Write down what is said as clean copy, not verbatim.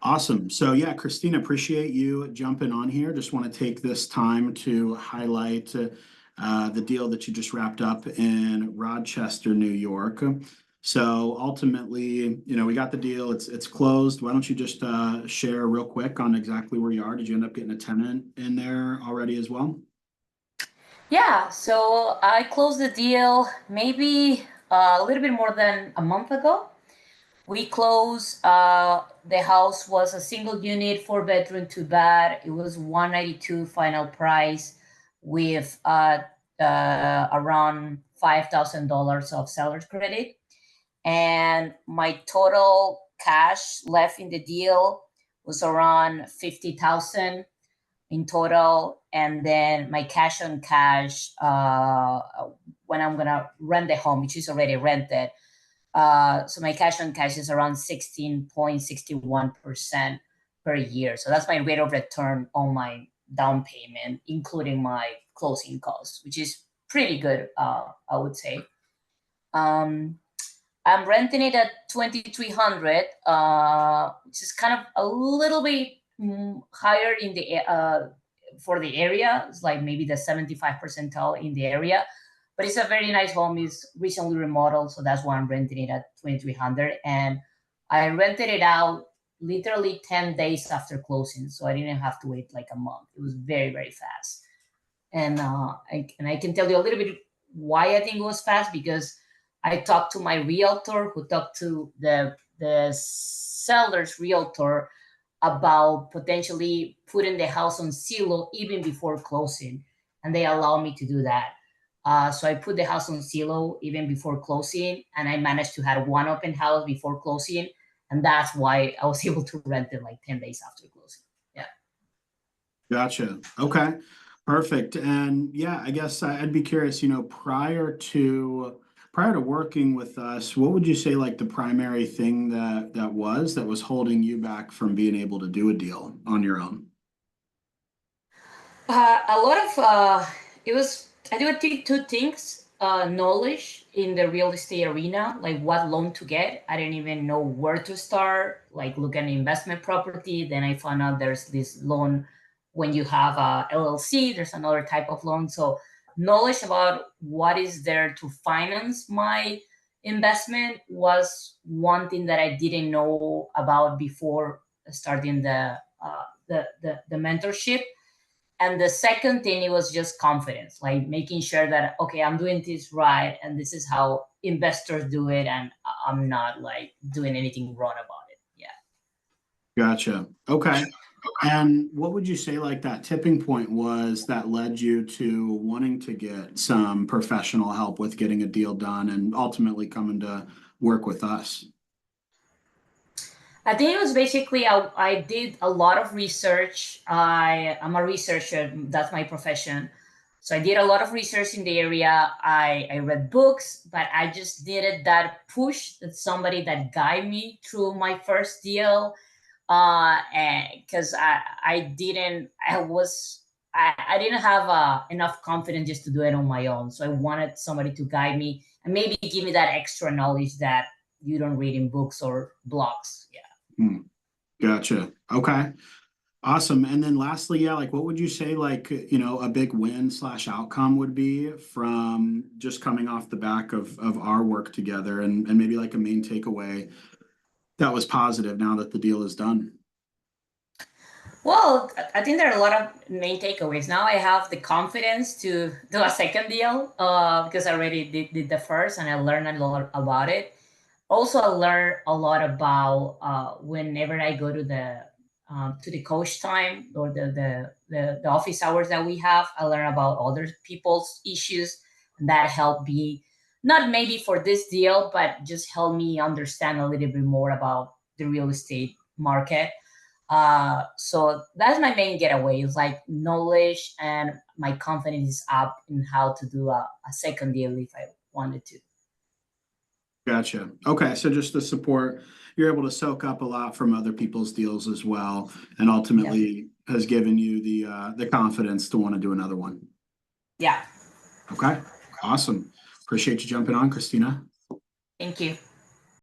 Awesome. So yeah, Christina, appreciate you jumping on here. Just want to take this time to highlight the deal that you just wrapped up in Rochester, New York. So ultimately, we got the deal. It's closed. Why don't you just share real quick on exactly where you are? Did you end up getting a tenant in there already as well? Yeah, so I closed the deal maybe a little bit more than a month ago. We closed, the house was a single unit, four bedroom, two bath. It was 192 final price with around $5,000 of seller's credit. And my total cash left in the deal was around 50,000 in total, and then my cash on cash when I'm gonna rent the home, which is already rented. So my cash on cash is around 16.61% per year. So that's my rate of return on my down payment, including my closing costs, which is pretty good, I would say. Um, I'm renting it at 2,300, which is kind of a little bit higher in the for the area. It's like maybe the 75 percentile in the area, but it's a very nice home. It's recently remodeled, so that's why I'm renting it at 2,300. And I rented it out literally 10 days after closing, so I didn't have to wait like a month. It was very, very fast. And I can tell you a little bit why I think it was fast, because I talked to my realtor, who talked to the seller's realtor about potentially putting the house on Zillow even before closing, and they allow me to do that. So I put the house on Zillow even before closing, and I managed to have one open house before closing, and that's why I was able to rent it like 10 days after closing. Yeah. Gotcha. Okay. Perfect. And yeah, I guess I'd be curious, prior to working with us, what would you say like the primary thing that was holding you back from being able to do a deal on your own? A lot of it was I do think two things: knowledge in the real estate arena, like what loan to get. I didn't even know where to start. Like look at an investment property. Then I found out there's this loan when you have a LLC. There's another type of loan. So knowledge about what is there to finance my investment was one thing that I didn't know about before starting the mentorship. And the second thing, it was just confidence, like making sure that, okay, I'm doing this right, and this is how investors do it, and I'm not like doing anything wrong about it. Yeah. Gotcha. Okay. And what would you say like that tipping point was that led you to wanting to get some professional help with getting a deal done and ultimately coming to work with us? I think it was basically I did a lot of research. I'm a researcher. That's my profession. So I did a lot of research in the area. I read books, but I just needed that push, that somebody that guide me through my first deal. Because I didn't I didn't have enough confidence just to do it on my own. So I wanted somebody to guide me and maybe give me that extra knowledge that you don't read in books or blogs. Yeah. Hmm. Gotcha. Okay. Awesome. And then lastly, yeah, like what would you say like, a big win slash outcome would be from just coming off the back of our work together and maybe like a main takeaway that was positive now that the deal is done? Well, I think there are a lot of main takeaways. Now I have the confidence to do a second deal because I already did the first, and I learned a lot about it. Also, I learned a lot about whenever I go to the coach time or the office hours that we have. I learn about other people's issues, and that helped me not maybe for this deal, but just help me understand a little bit more about the real estate market. So that's my main getaway. It's like knowledge, and my confidence is up in how to do a second deal if I wanted to. Gotcha. Okay. So just the support, you're able to soak up a lot from other people's deals as well, and Yeah. ultimately has given you the confidence to want to do another one. Yeah. Okay. Awesome. Appreciate you jumping on, Christina. Thank you.